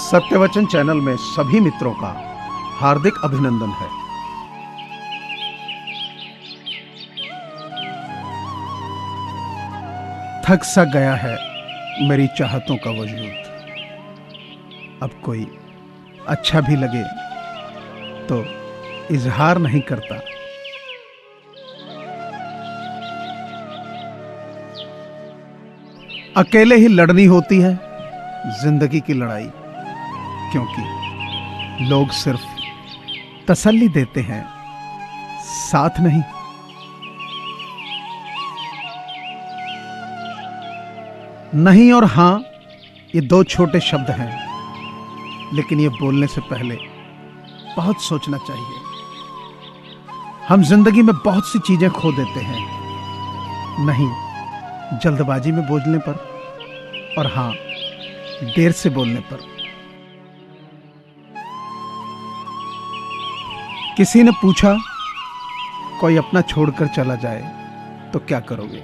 सत्यवचन channel में सभी मित्रों का हार्दिक अभिनंदन है। थक सा गया है मेरी चाहतों का वजूद। अब कोई अच्छा भी लगे तो इजहार नहीं करता। अकेले ही लड़नी होती है जिंदगी की लड़ाई, क्योंकि लोग सिर्फ तसल्ली देते हैं, साथ नहीं। नहीं और हां ये दो छोटे शब्द हैं, लेकिन ये बोलने से पहले बहुत सोचना चाहिए। हम जिंदगी में बहुत सी चीजें खो देते हैं, नहीं जल्दबाजी में बोलने पर, और हां देर से बोलने पर। किसी ने पूछा कोई अपना छोड़कर चला जाए तो क्या करोगे?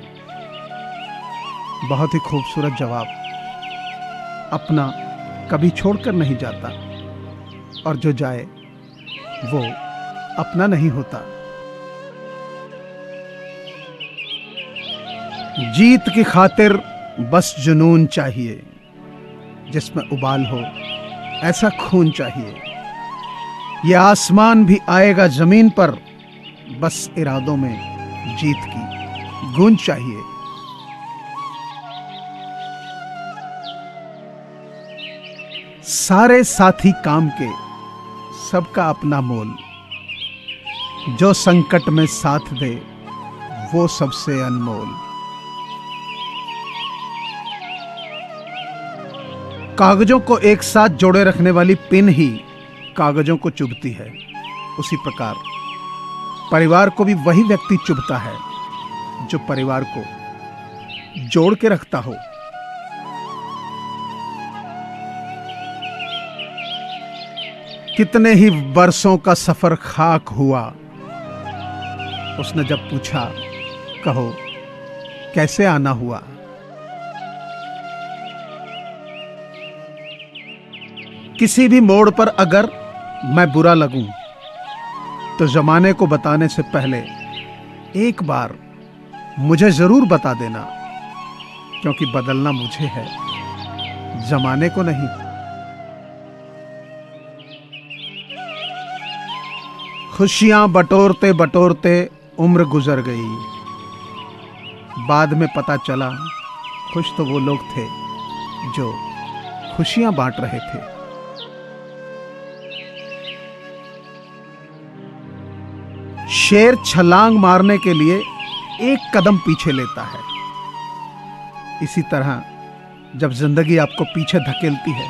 बहुत ही खूबसूरत जवाब। अपना कभी छोड़कर नहीं जाता, और जो जाए वो अपना नहीं होता। जीत की खातिर बस जुनून चाहिए, जिसमें उबाल हो ऐसा खून चाहिए। ये आसमान भी आएगा जमीन पर, बस इरादों में जीत की गूंज चाहिए। सारे साथी काम के, सबका अपना मोल। जो संकट में साथ दे वो सबसे अनमोल। कागजों को एक साथ जोड़े रखने वाली पिन ही कागजों को चुभती है, उसी प्रकार परिवार को भी वही व्यक्ति चुभता है जो परिवार को जोड़ के रखता हो। कितने ही बरसों का सफर खाक हुआ, उसने जब पूछा कहो कैसे आना हुआ। किसी भी मोड़ पर अगर मैं बुरा लगूं तो जमाने को बताने से पहले एक बार मुझे जरूर बता देना, क्योंकि बदलना मुझे है, जमाने को नहीं। खुशियां बटोरते बटोरते उम्र गुजर गई। बाद में पता चला खुश तो वो लोग थे जो खुशियां बांट रहे थे। शेर छलांग मारने के लिए एक कदम पीछे लेता है। इसी तरह जब जिंदगी आपको पीछे धकेलती है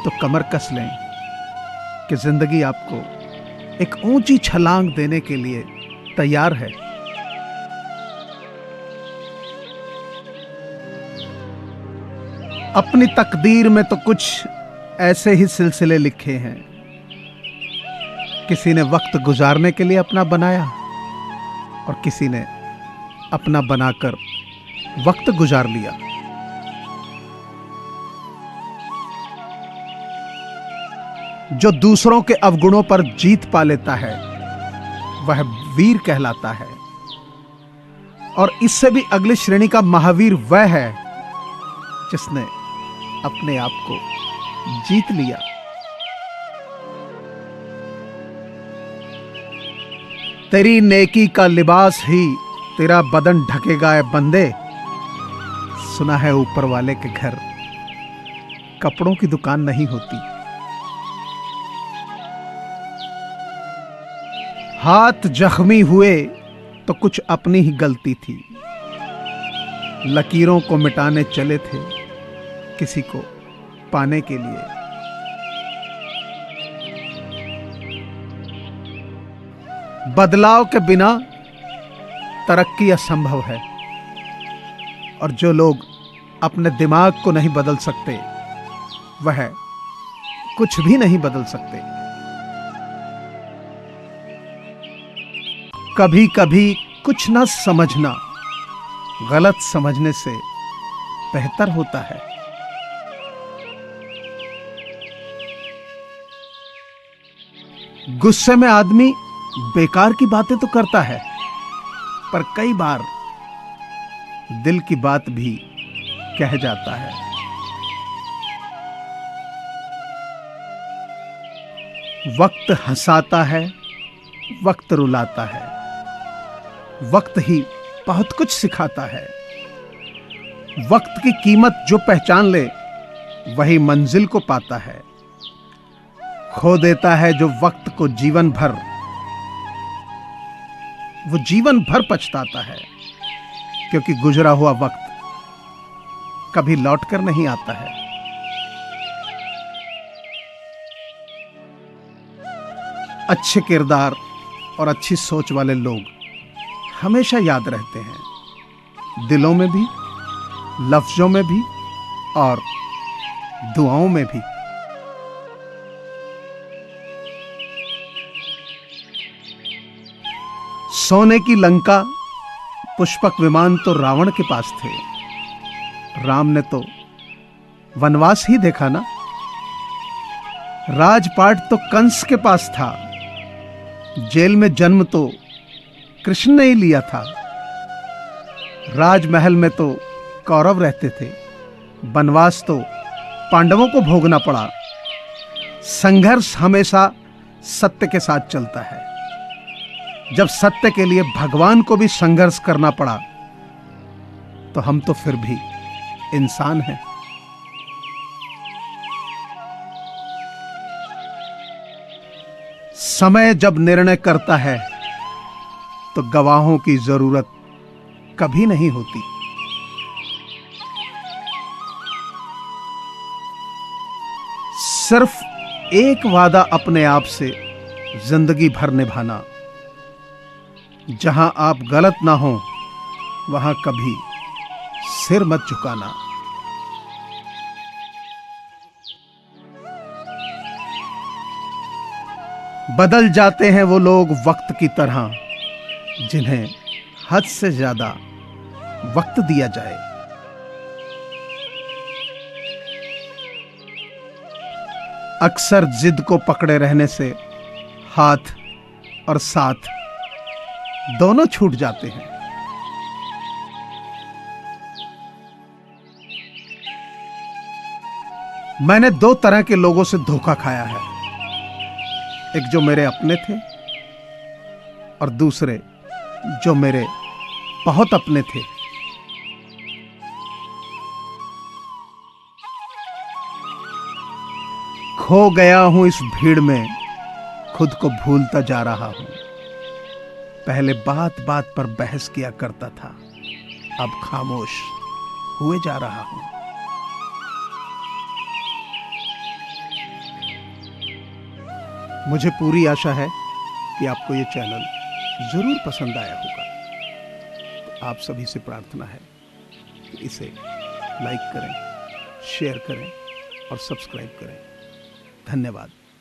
तो कमर कस लें कि जिंदगी आपको एक ऊंची छलांग देने के लिए तैयार है। अपनी तकदीर में तो कुछ ऐसे ही सिलसिले लिखे हैं। किसी ने वक्त गुजारने के लिए अपना बनाया, और किसी ने अपना बनाकर वक्त गुजार लिया। जो दूसरों के अवगुणों पर जीत पा लेता है वह वीर कहलाता है, और इससे भी अगली श्रेणी का महावीर वह है जिसने अपने आप को जीत लिया। तेरी नेकी का लिबास ही तेरा बदन ढकेगा ए बंदे। सुना है ऊपर वाले के घर कपड़ों की दुकान नहीं होती। हाथ जख्मी हुए तो कुछ अपनी ही गलती थी। लकीरों को मिटाने चले थे किसी को पाने के लिए। बदलाव के बिना तरक्की असंभव है, और जो लोग अपने दिमाग को नहीं बदल सकते वह कुछ भी नहीं बदल सकते। कभी कभी कुछ न समझना गलत समझने से बेहतर होता है। गुस्से में आदमी बेकार की बातें तो करता है, पर कई बार दिल की बात भी कह जाता है। वक्त हंसाता है, वक्त रुलाता है, वक्त ही बहुत कुछ सिखाता है। वक्त की कीमत जो पहचान ले वही मंजिल को पाता है। खो देता है जो वक्त को जीवन भर, वो जीवन भर पछताता है, क्योंकि गुजरा हुआ वक्त कभी लौट कर नहीं आता है। अच्छे किरदार और अच्छी सोच वाले लोग हमेशा याद रहते हैं, दिलों में भी, लफ्जों में भी और दुआओं में भी। सोने की लंका, पुष्पक विमान तो रावण के पास थे, राम ने तो वनवास ही देखा ना। राजपाट तो कंस के पास था, जेल में जन्म तो कृष्ण ने ही लिया था। राजमहल में तो कौरव रहते थे, वनवास तो पांडवों को भोगना पड़ा। संघर्ष हमेशा सत्य के साथ चलता है। जब सत्य के लिए भगवान को भी संघर्ष करना पड़ा, तो हम तो फिर भी इंसान हैं। समय जब निर्णय करता है तो गवाहों की जरूरत कभी नहीं होती। सिर्फ एक वादा अपने आप से जिंदगी भर निभाना, जहां आप गलत ना हो वहां कभी सिर मत झुकाना। बदल जाते हैं वो लोग वक्त की तरह, जिन्हें हद से ज्यादा वक्त दिया जाए। अक्सर जिद को पकड़े रहने से हाथ और साथ दोनों छूट जाते हैं। मैंने दो तरह के लोगों से धोखा खाया है, एक जो मेरे अपने थे और दूसरे जो मेरे बहुत अपने थे। खो गया हूं इस भीड़ में, खुद को भूलता जा रहा हूं। पहले बात बात पर बहस किया करता था, अब खामोश हुए जा रहा हूं। मुझे पूरी आशा है कि आपको ये चैनल जरूर पसंद आया होगा। तो आप सभी से प्रार्थना है कि इसे लाइक करें, शेयर करें और सब्सक्राइब करें। धन्यवाद।